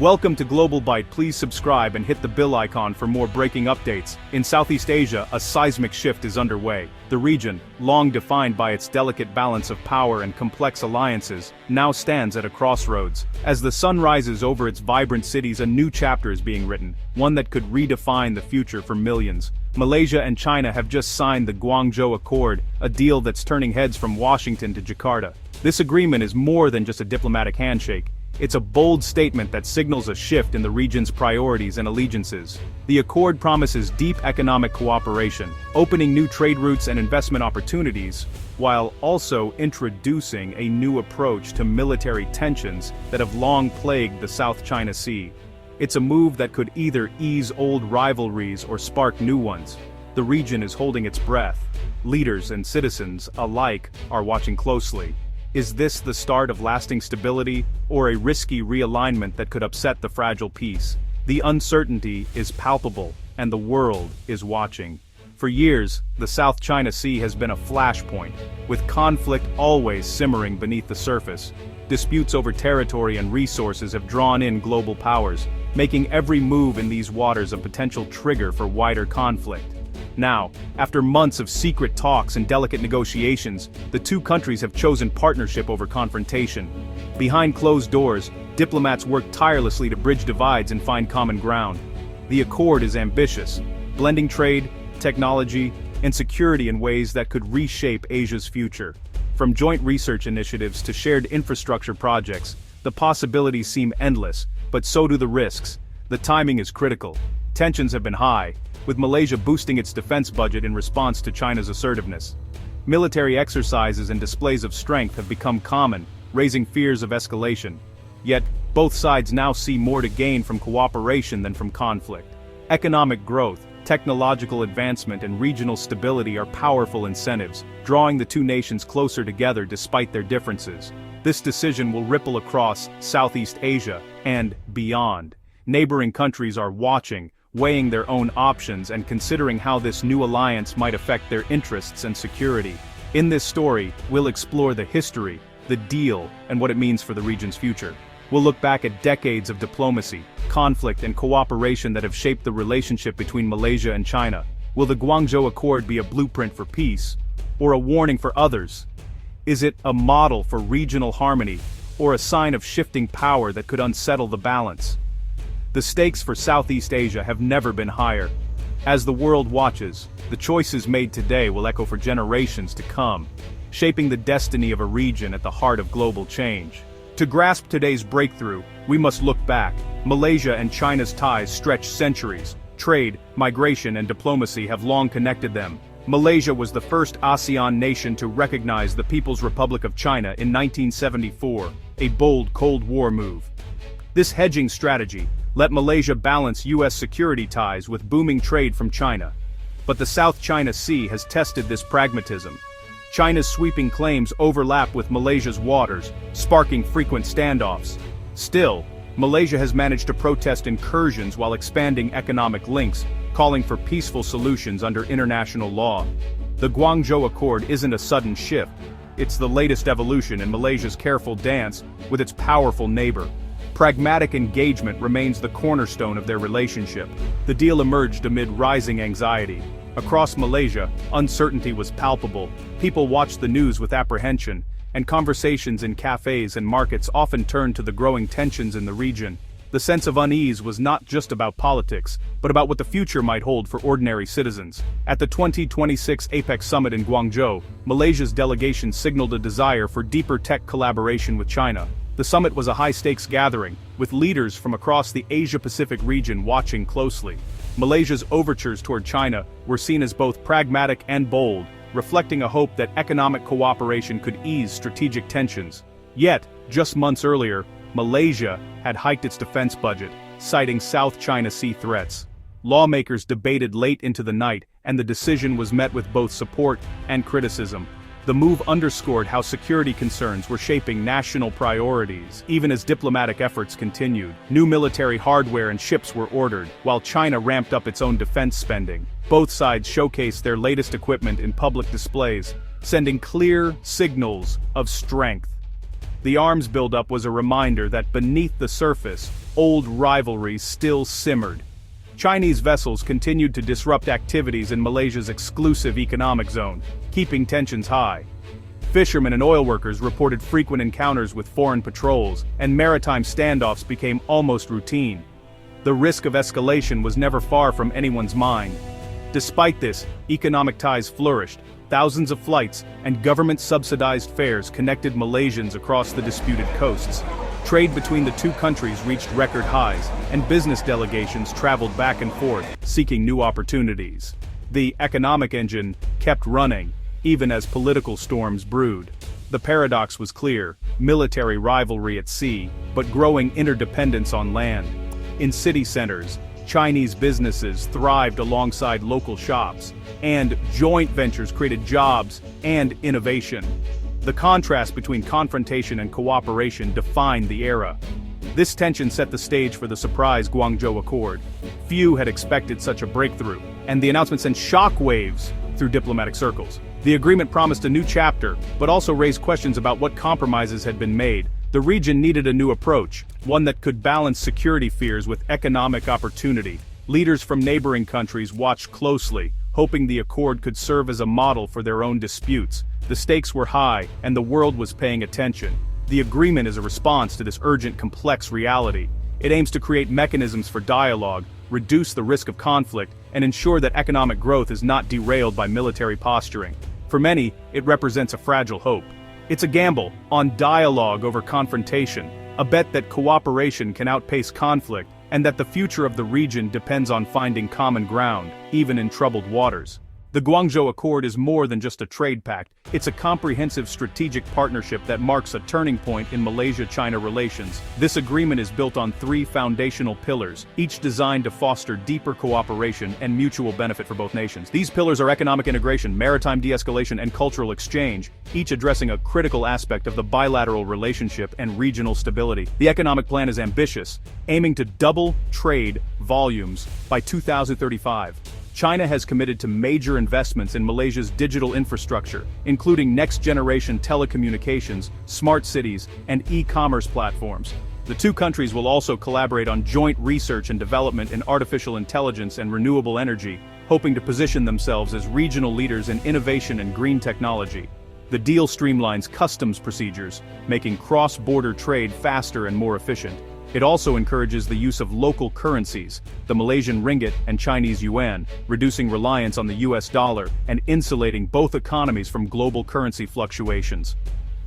Welcome to Global Byte. Please subscribe and hit the bell icon for more breaking updates. In Southeast Asia, a seismic shift is underway. The region, long defined by its delicate balance of power and complex alliances, now stands at a crossroads. As the sun rises over its vibrant cities, a new chapter is being written, one that could redefine the future for millions. Malaysia and China have just signed the Guangzhou Accord, a deal that's turning heads from Washington to Jakarta. This agreement is more than just a diplomatic handshake. It's a bold statement that signals a shift in the region's priorities and allegiances. The accord promises deep economic cooperation, opening new trade routes and investment opportunities, while also introducing a new approach to military tensions that have long plagued the South China Sea. It's a move that could either ease old rivalries or spark new ones. The region is holding its breath. Leaders and citizens alike are watching closely. Is this the start of lasting stability, or a risky realignment that could upset the fragile peace? The uncertainty is palpable, and the world is watching. For years, the South China Sea has been a flashpoint, with conflict always simmering beneath the surface. Disputes over territory and resources have drawn in global powers, making every move in these waters a potential trigger for wider conflict. Now, after months of secret talks and delicate negotiations, the two countries have chosen partnership over confrontation. Behind closed doors, diplomats work tirelessly to bridge divides and find common ground. The accord is ambitious, blending trade, technology, and security in ways that could reshape Asia's future. From joint research initiatives to shared infrastructure projects, the possibilities seem endless, but so do the risks. The timing is critical. Tensions have been high, with Malaysia boosting its defense budget in response to China's assertiveness. Military exercises and displays of strength have become common, raising fears of escalation. Yet, both sides now see more to gain from cooperation than from conflict. Economic growth, technological advancement, and regional stability are powerful incentives, drawing the two nations closer together despite their differences. This decision will ripple across Southeast Asia and beyond. Neighboring countries are watching, weighing their own options and considering how this new alliance might affect their interests and security. In this story, we'll explore the history, the deal, and what it means for the region's future. We'll look back at decades of diplomacy, conflict, and cooperation that have shaped the relationship between Malaysia and China. Will the Guangzhou Accord be a blueprint for peace, or a warning for others? Is it a model for regional harmony, or a sign of shifting power that could unsettle the balance? The stakes for Southeast Asia have never been higher. As the world watches, the choices made today will echo for generations to come, shaping the destiny of a region at the heart of global change. To grasp today's breakthrough, we must look back. Malaysia and China's ties stretch centuries. Trade, migration, and diplomacy have long connected them. Malaysia was the first ASEAN nation to recognize the People's Republic of China in 1974, a bold Cold War move. This hedging strategy let Malaysia balance U.S. security ties with booming trade from China. But the South China Sea has tested this pragmatism. China's sweeping claims overlap with Malaysia's waters, sparking frequent standoffs. Still, Malaysia has managed to protest incursions while expanding economic links, calling for peaceful solutions under international law. The Guangzhou Accord isn't a sudden shift. It's the latest evolution in Malaysia's careful dance with its powerful neighbor. Pragmatic engagement remains the cornerstone of their relationship. The deal emerged amid rising anxiety. Across Malaysia, uncertainty was palpable. People watched the news with apprehension, and conversations in cafes and markets often turned to the growing tensions in the region. The sense of unease was not just about politics, but about what the future might hold for ordinary citizens. At the 2026 APEC summit in Guangzhou, Malaysia's delegation signaled a desire for deeper tech collaboration with China. The summit was a high-stakes gathering, with leaders from across the Asia-Pacific region watching closely. Malaysia's overtures toward China were seen as both pragmatic and bold, reflecting a hope that economic cooperation could ease strategic tensions. Yet, just months earlier, Malaysia had hiked its defense budget, citing South China Sea threats. Lawmakers debated late into the night, and the decision was met with both support and criticism. The move underscored how security concerns were shaping national priorities, even as diplomatic efforts continued. New military hardware and ships were ordered, while China ramped up its own defense spending. Both sides showcased their latest equipment in public displays, sending clear signals of strength. The arms buildup was a reminder that beneath the surface, old rivalries still simmered. Chinese vessels continued to disrupt activities in Malaysia's exclusive economic zone, keeping tensions high. Fishermen and oil workers reported frequent encounters with foreign patrols, and maritime standoffs became almost routine. The risk of escalation was never far from anyone's mind. Despite this, economic ties flourished. Thousands of flights and government-subsidized fares connected Malaysians across the disputed coasts. Trade between the two countries reached record highs, and business delegations traveled back and forth, seeking new opportunities. The economic engine kept running, even as political storms brewed. The paradox was clear: military rivalry at sea, but growing interdependence on land. In city centers, Chinese businesses thrived alongside local shops, and joint ventures created jobs and innovation. The contrast between confrontation and cooperation defined the era. This tension set the stage for the surprise Guangzhou Accord. Few had expected such a breakthrough, and the announcement sent shockwaves through diplomatic circles. The agreement promised a new chapter, but also raised questions about what compromises had been made. The region needed a new approach, one that could balance security fears with economic opportunity. Leaders from neighboring countries watched closely, hoping the accord could serve as a model for their own disputes. The stakes were high, and the world was paying attention. The agreement is a response to this urgent, complex reality. It aims to create mechanisms for dialogue, reduce the risk of conflict, and ensure that economic growth is not derailed by military posturing. For many, it represents a fragile hope. It's a gamble on dialogue over confrontation, a bet that cooperation can outpace conflict, and that the future of the region depends on finding common ground, even in troubled waters. The Guangzhou Accord is more than just a trade pact. It's a comprehensive strategic partnership that marks a turning point in Malaysia-China relations. This agreement is built on three foundational pillars, each designed to foster deeper cooperation and mutual benefit for both nations. These pillars are economic integration, maritime de-escalation, and cultural exchange, each addressing a critical aspect of the bilateral relationship and regional stability. The economic plan is ambitious, aiming to double trade volumes by 2035. China has committed to major investments in Malaysia's digital infrastructure, including next-generation telecommunications, smart cities, and e-commerce platforms. The two countries will also collaborate on joint research and development in artificial intelligence and renewable energy, hoping to position themselves as regional leaders in innovation and green technology. The deal streamlines customs procedures, making cross-border trade faster and more efficient. It also encourages the use of local currencies, the Malaysian ringgit and Chinese yuan, reducing reliance on the US dollar and insulating both economies from global currency fluctuations.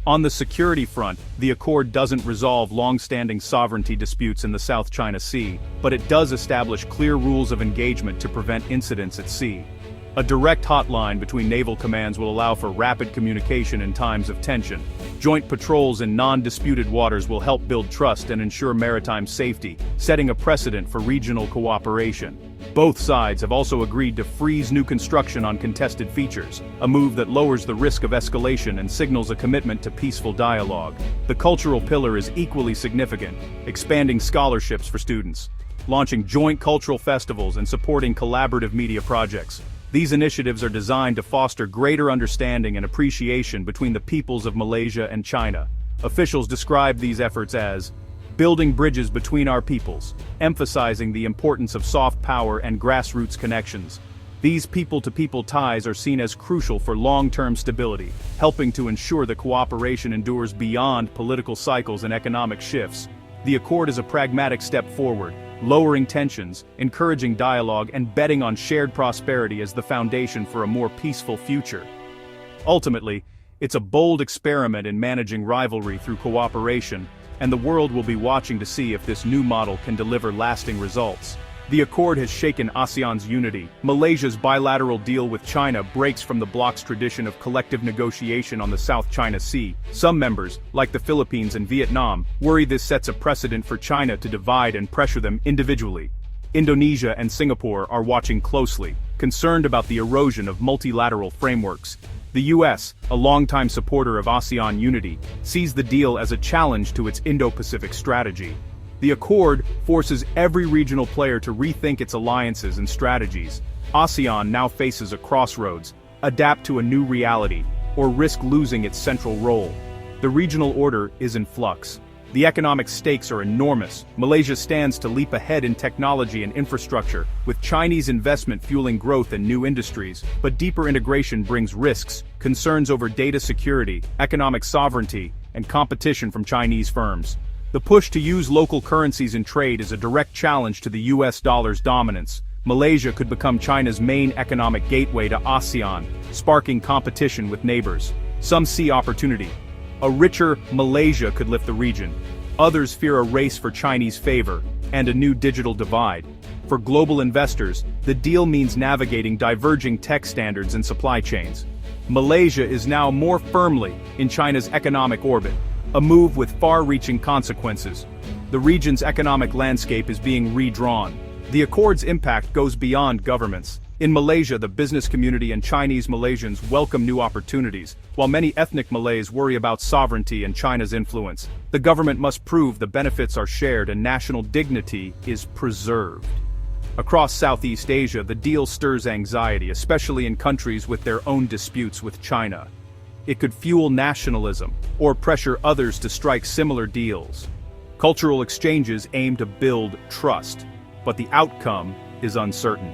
On the security front, the accord doesn't resolve long-standing sovereignty disputes in the South China Sea, but it does establish clear rules of engagement to prevent incidents at sea. A direct hotline between naval commands will allow for rapid communication in times of tension. Joint patrols in non-disputed waters will help build trust and ensure maritime safety, setting a precedent for regional cooperation. Both sides have also agreed to freeze new construction on contested features, a move that lowers the risk of escalation and signals a commitment to peaceful dialogue. The cultural pillar is equally significant, expanding scholarships for students, launching joint cultural festivals, and supporting collaborative media projects. These initiatives are designed to foster greater understanding and appreciation between the peoples of Malaysia and China. Officials describe these efforts as building bridges between our peoples, emphasizing the importance of soft power and grassroots connections. These people-to-people ties are seen as crucial for long-term stability, helping to ensure that cooperation endures beyond political cycles and economic shifts. The accord is a pragmatic step forward, lowering tensions, encouraging dialogue, and betting on shared prosperity as the foundation for a more peaceful future. Ultimately, it's a bold experiment in managing rivalry through cooperation, and the world will be watching to see if this new model can deliver lasting results. The accord has shaken ASEAN's unity. Malaysia's bilateral deal with China breaks from the bloc's tradition of collective negotiation on the South China Sea. Some members, like the Philippines and Vietnam, worry this sets a precedent for China to divide and pressure them individually. Indonesia and Singapore are watching closely, concerned about the erosion of multilateral frameworks. The US, a longtime supporter of ASEAN unity, sees the deal as a challenge to its Indo-Pacific strategy. The accord forces every regional player to rethink its alliances and strategies. ASEAN now faces a crossroads: adapt to a new reality, or risk losing its central role. The regional order is in flux. The economic stakes are enormous. Malaysia stands to leap ahead in technology and infrastructure, with Chinese investment fueling growth in new industries. But deeper integration brings risks, concerns over data security, economic sovereignty, and competition from Chinese firms. The push to use local currencies in trade is a direct challenge to the US dollar's dominance. Malaysia could become China's main economic gateway to ASEAN, sparking competition with neighbors. Some see opportunity. A richer Malaysia could lift the region. Others fear a race for Chinese favor and a new digital divide. For global investors, the deal means navigating diverging tech standards and supply chains. Malaysia is now more firmly in China's economic orbit, a move with far-reaching consequences. The region's economic landscape is being redrawn. The accord's impact goes beyond governments. In Malaysia, the business community and Chinese Malaysians welcome new opportunities, while many ethnic Malays worry about sovereignty and China's influence. The government must prove the benefits are shared and national dignity is preserved. Across Southeast Asia, the deal stirs anxiety, especially in countries with their own disputes with China. It could fuel nationalism, or pressure others to strike similar deals. Cultural exchanges aim to build trust, but the outcome is uncertain.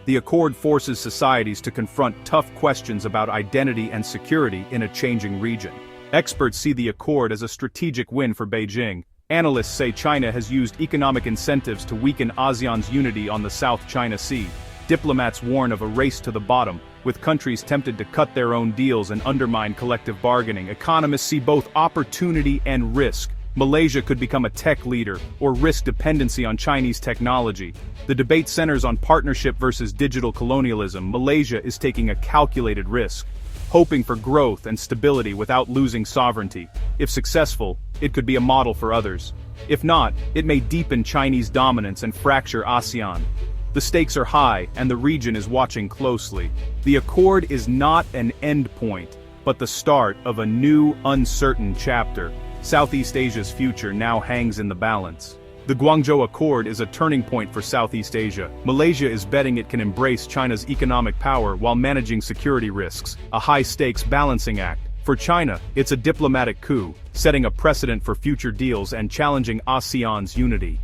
The accord forces societies to confront tough questions about identity and security in a changing region. Experts see the accord as a strategic win for Beijing. Analysts say China has used economic incentives to weaken ASEAN's unity on the South China Sea. Diplomats warn of a race to the bottom, with countries tempted to cut their own deals and undermine collective bargaining. Economists see both opportunity and risk. Malaysia could become a tech leader, or risk dependency on Chinese technology. The debate centers on partnership versus digital colonialism. Malaysia is taking a calculated risk, hoping for growth and stability without losing sovereignty. If successful, it could be a model for others. If not, it may deepen Chinese dominance and fracture ASEAN. The stakes are high, and the region is watching closely. The accord is not an endpoint, but the start of a new, uncertain chapter. Southeast Asia's future now hangs in the balance. The Guangzhou Accord is a turning point for Southeast Asia. Malaysia is betting it can embrace China's economic power while managing security risks, a high-stakes balancing act. For China, it's a diplomatic coup, setting a precedent for future deals and challenging ASEAN's unity.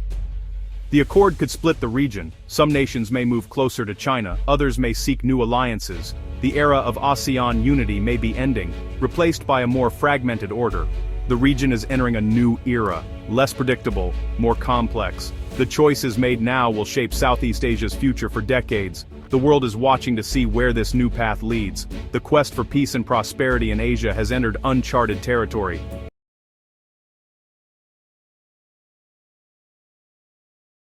The accord could split the region. Some nations may move closer to China, others may seek new alliances. The era of ASEAN unity may be ending, replaced by a more fragmented order. The region is entering a new era, less predictable, more complex. The choices made now will shape Southeast Asia's future for decades. The world is watching to see where this new path leads. The quest for peace and prosperity in Asia has entered uncharted territory.